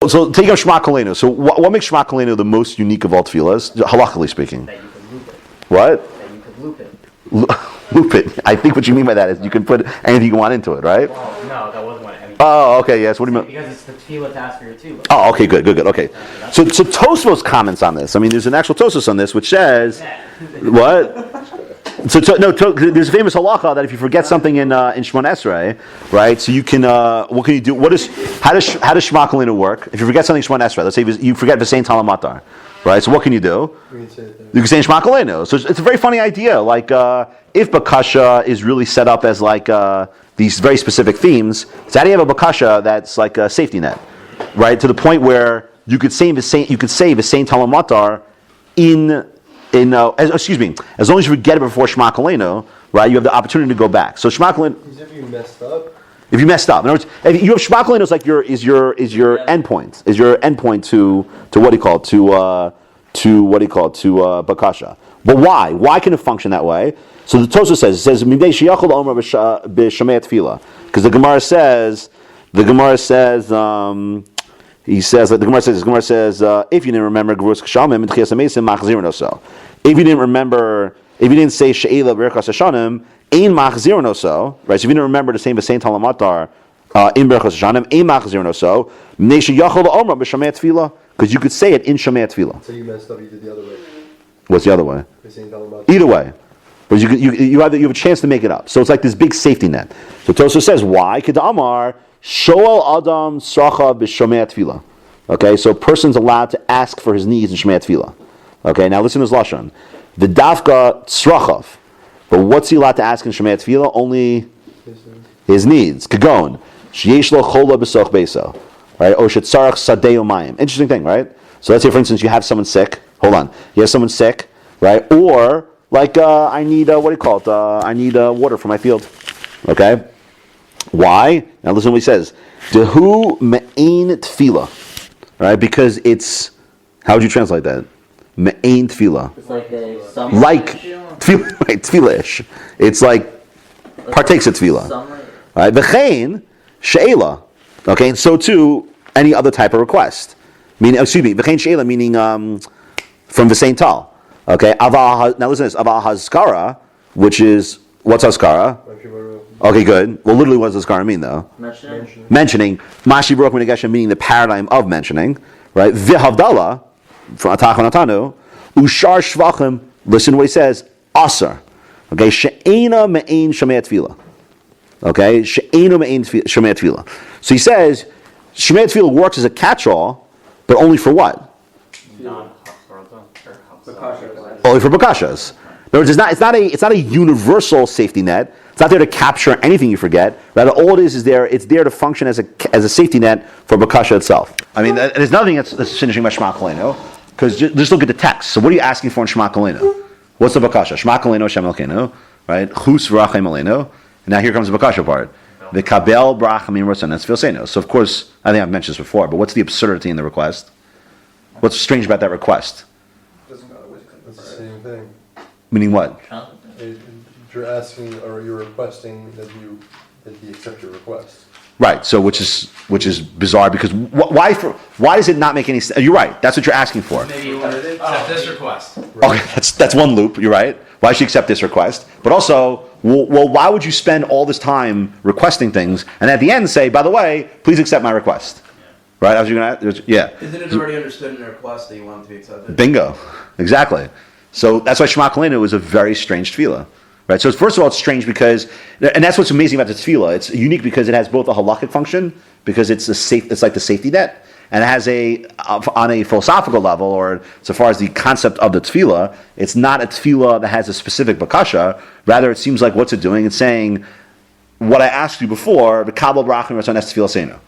So take out Shema Koleinu. So what makes Shema Koleinu the most unique of all tefillahs, halachically speaking? That you can loop it. What? That you could loop it. Loop it. I think what you mean by that is you can put anything you want into it, right? Well, no, that wasn't what I mean. Oh, okay, yes. What do you mean? Because it's the tefillah to ask for your tefillah. Oh, okay, good. Okay. So Tosfos comments on this. I mean, there's an actual Tosfos on this which says, what? There's a famous halacha that if you forget something in Shemon Esrei, right? So you can, what can you do? How does Shema Koleinu work? If you forget something in Shemon Esrei, let's say you forget V'sein Talamatar, right? So what can you do? You can say in Shema Koleinu. So it's a very funny idea. Like if Bakasha is really set up as like these very specific themes, so how do you have a Bakasha that's like a safety net, right? To the point where you could say V'sein Talamatar as long as you forget it before Shema Koleinu, right, you have the opportunity to go back. So Shema Koleinu. If you messed up. If you messed up, in other words, if you have Shema Koleinu is like your endpoint, is your endpoint to what do you call it, to Bakasha. But why? Why can it function that way? So the Tosfos says Midei sheyachol omer b'shamei tefila, because the Gemara says. He says that the Gemara says, if you didn't remember Gvurus Kashamim and Tchias Amesim Machzirin Oso. If you didn't say She'ela Berachas Hashanim, Ein Machzirin Oso, right? So if you didn't remember the same V'sein Talamatar in Berachas Hashanim, Ein Machzirin Oso, Mnei Sheyachol Omer b'Shamei Tefila, because you could say it in Shamei Tefila. So you messed up. You did the other way. What's the other way? Talamatar. Either way. But you have a chance to make it up. So it's like this big safety net. So Tosfos says, why? K'da Amar Shoal Adam Sracha b'Shomei Tefila. Okay, so a person's allowed to ask for his needs in Shemei Tefila. Okay, now listen to his lashon. The dafka tzrachav, but what's he allowed to ask in Shemei Tefila? Only his needs. Kagon sheyesh lo chola b'soch beso, right? Or shetzarach sadei umayim. Interesting thing, right? So let's say, for instance, you have someone sick. Hold on, you have someone sick, right? Or like I need what do you call it? I need water for my field. Okay. Why? Now listen to what he says. Dehu me'ain tefila. Right? Because it's, how would you translate that? Me'ain tefila. It's like tefila, right? Tefila-ish. It's like partakes of tefila. Right? V'chein she'ela. Okay, and so too any other type of request. V'chein she'ela meaning from V'sein Tal. Okay, now listen to this. Aval hazkara, which is, what's hazkara? Okay, good. Well, literally, what does Hazkara mean, though? Mentioning. Mashi Baruch Minagesha, meaning the paradigm of mentioning, right? V'havdala, from Atachon Atanu, Ushar Shvachim, listen to what he says, Asar. Okay, She'ena Me'ain Shemei Tefila. Okay, She'ena Me'ain Shemei Tefila. So he says, Shemei Tefila works as a catch-all, but only for what? Only for Bakashas. In other words, it's not a universal safety net. It's not there to capture anything you forget. Rather, all it is it's there to function as a safety net for Bakasha itself. I mean, there's nothing that's finishing by Shema Koleinu, because just look at the text. So what are you asking for in Shema Koleinu? What's the Bakasha? Shema Koleinu Shem Elokeinu, right? Chus v'rachem aleinu. And now here comes the Bakasha part. The kabel brachamim rotzon etzvilseinu. So of course, I think I've mentioned this before, but what's the absurdity in the request? What's strange about that request? It's the same thing. Meaning what? You're asking or you're requesting that he accept your request. Right. So which is bizarre, because why does it not make any sense? You're right. That's what you're asking for. Maybe you want to accept this request. Okay, that's one loop. You're right. Why should you accept this request? But also, well, why would you spend all this time requesting things and at the end say, by the way, please accept my request? Right? I was gonna. Yeah. Isn't it already understood in the request that you want it to be accepted? Bingo. Exactly. So that's why Shema Koleinu is a very strange tefillah. Right, so first of all, it's strange because, and that's what's amazing about the tefillah. It's unique because it has both a halakhic function, because it's like the safety net, and it has on a philosophical level, or so far as the concept of the tefillah, it's not a tefillah that has a specific bakasha. Rather, it seems like what's it doing? It's saying what I asked you before, the kabel brachim ratzon es tefillah seinu.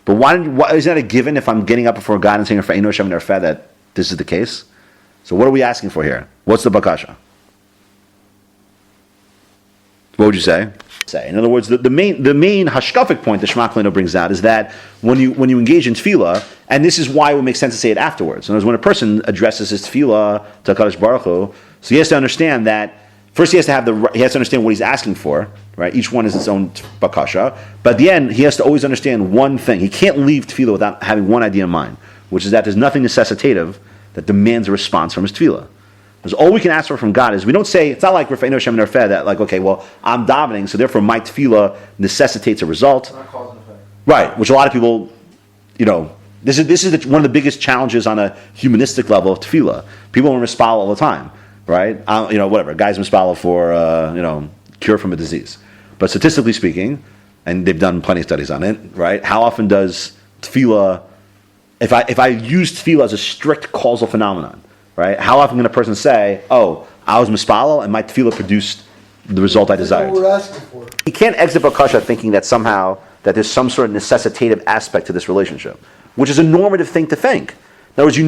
But why isn't that a given if I'm getting up before God and saying that this is the case? So what are we asking for here? What's the bakasha? What would you say? In other words, the main hashkafic point that Shema Koleinu brings out is that when you engage in tefillah, and this is why it would make sense to say it afterwards. In other words, when a person addresses his tefillah to HaKadosh Baruch Hu, so he has to understand that First, he has to understand what he's asking for, right? Each one is its own bakasha. But at the end, he has to always understand one thing. He can't leave tefillah without having one idea in mind, which is that there's nothing necessitative that demands a response from his tefillah. Because all we can ask for from God is, we don't say, it's not like Rafeinu Shem and Arfeh, that like, okay, well, I'm davening, so therefore my tefillah necessitates a result. Not cause and effect. Right, which a lot of people, this is one of the biggest challenges on a humanistic level of tefillah. People are mispal all the time, right? Whatever, guys mispal for, cure from a disease. But statistically speaking, and they've done plenty of studies on it, right? How often does tefillah, if I use tefillah as a strict causal phenomenon, right? How often can a person say, "Oh, I was mispalel and my tefillah produced the result I desired"? That's what we're asking for. You can't exit bakasha thinking that somehow that there's some sort of necessitative aspect to this relationship, which is a normative thing to think. In other words,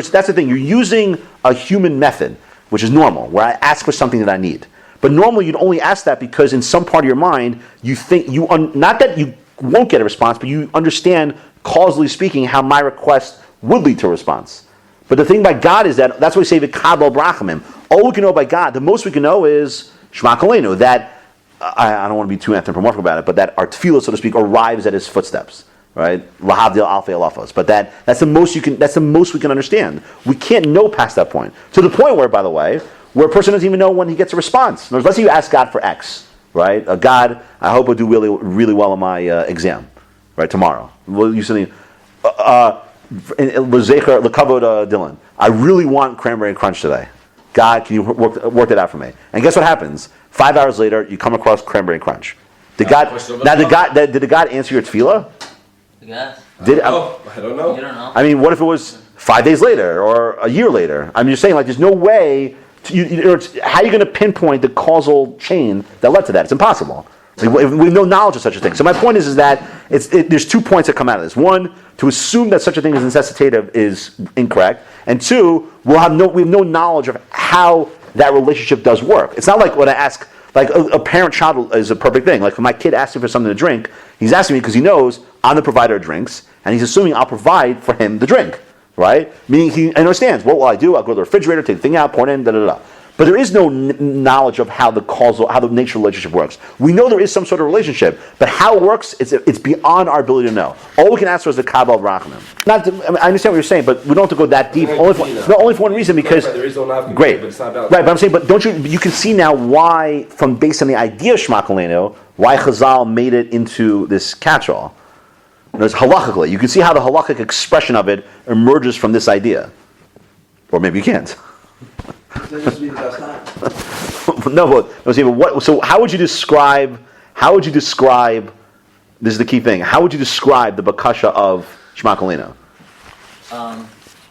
that's the thing. You're using a human method, which is normal, where I ask for something that I need. But normally you'd only ask that because in some part of your mind you think not that you won't get a response, but you understand causally speaking how my request would lead to a response. But the thing by God is that's why we say v'kabel brachamim. All we can know by God, the most we can know is Shema Koleinu, that I don't want to be too anthropomorphic about it, but that our tefillah, so to speak, arrives at his footsteps, right? Lahavdil alfei alafos. But that's the most we can understand. We can't know past that point. To the point where, by the way, where a person doesn't even know when he gets a response. Let's say you ask God for X, right? God, I hope I do really, really well on my exam, right? Tomorrow. Well, you say, Dylan, I really want cranberry and crunch today. God, can you work that out for me? And guess what happens? 5 hours later, you come across cranberry and crunch. Did the God answer your tefillah? Yes. I don't know. You don't know. I mean, what if it was 5 days later or a year later? I'm just saying, like, there's no way. How are you going to pinpoint the causal chain that led to that? It's impossible. We have no knowledge of such a thing. So my point is that there's 2 points that come out of this. One, to assume that such a thing is necessitative is incorrect, and two, we have no knowledge of how that relationship does work. It's not like when I ask, like a parent-child is a perfect thing. Like when my kid asks me for something to drink, he's asking me because he knows I'm the provider of drinks, and he's assuming I'll provide for him the drink, right? Meaning he understands, what will I do? I'll go to the refrigerator, take the thing out, pour it in, da-da-da. But there is no knowledge of how the nature of the relationship works. We know there is some sort of relationship, but how it works, it's beyond our ability to know. All we can ask for is the kabel brachamim. I understand what you're saying, but we don't have to go that deep. Only for one reason, because there is no nafka, great, but it's not about right? But I'm saying, but don't you can see now why, based on the idea of Shema Koleinu, why Chazal made it into this catch-all. There's halachically, you can see how the halachic expression of it emerges from this idea, or maybe you can't. That just be the best time. No, so how would you describe? This is the key thing. How would you describe the bakasha of Shema Koleinu?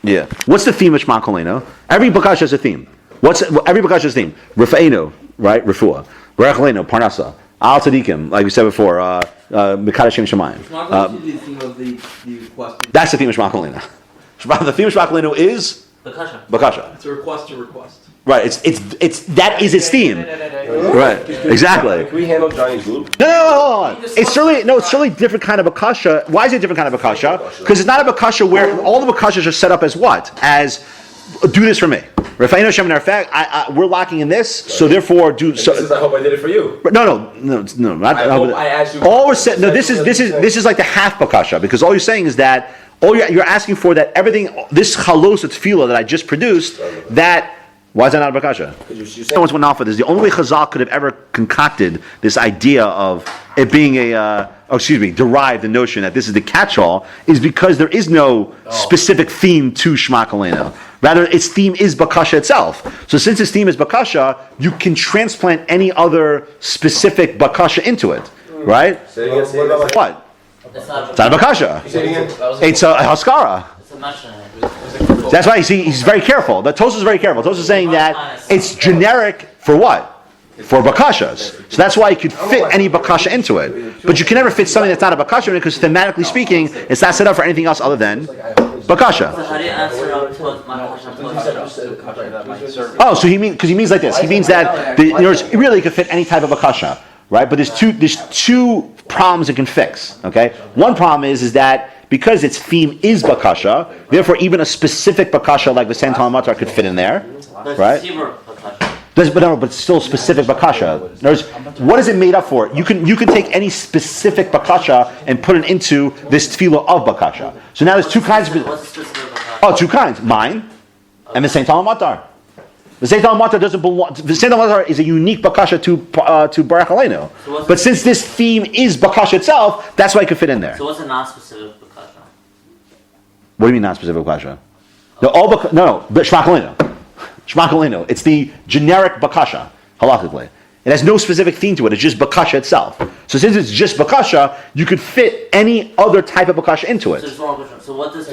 Yeah. What's the theme of Shema Koleinu? Every bakasha has a theme. Every bakasha has a theme? Rafeinu, right? Refuah. Berachleinu, Parnasa. Al Tzadikim, like we said before. Mekadosh Shem Shemayim. The theme of the request. That's the theme of Shema Koleinu. The theme of Shema Koleinu is bakasha. It's a request to request. Right. That is its theme. Right. Exactly. Can we handle Johnny's loop? No, hold on. It's certainly a different kind of bakasha. Why is it a different kind of bakasha? Because it's not a bakasha where all the bakashas are set up as what? As do this for me. Rafeinu Shem and Arfeh, we're locking in this, so therefore do. So, I hope I did it for you. No. I asked you. All we're saying, no. This is like the half bakasha, because all you're saying is that you're asking for that everything, this chalos tefillah that I just produced, that. Why is that not a bakasha? No one's went off with this. The only way Chazal could have ever concocted this idea of it being derived the notion that this is the catch-all is because there is no specific theme to Shema Koleinu. Rather, its theme is bakasha itself. So since its theme is bakasha, you can transplant any other specific bakasha into it, right? Say it again. What? It's not It's not a bakasha. Say it again. It's a haskara. It's a mashna. That's why he's very careful. The Tosfos is very careful. Tosfos is saying that it's generic for what? For bakashas. So that's why you could fit any bakasha into it. But you can never fit something that's not a bakasha because thematically speaking, it's not set up for anything else other than bakasha. So how do you answer my question? Oh, so he means like this. He means that it really could fit any type of bakasha, right? But there's two problems it can fix. Okay, one problem is that because its theme is bakasha, therefore even a specific bakasha like the Santal Matar could fit in there, right? But it's still specific bakasha. In other words, what is it made up for? You can take any specific bakasha and put it into this tefillah of bakasha. So now there's two kinds of. What's the specific bakasha? Oh, two kinds. Mine and the Saint Matar. The Saint Matar doesn't belong. The Saint Matar is a unique bakasha to Baruch Koleinu. But since this theme is bakasha itself, that's why it could fit in there. So what's a non-specific bakasha? What do you mean non-specific bakasha? No, but Shema Koleinu. Shema Koleinu. It's the generic bakasha, halachically. It has no specific theme to it. It's just bakasha itself. So since it's just bakasha, you could fit any other type of bakasha into it. So, just one more question. So what does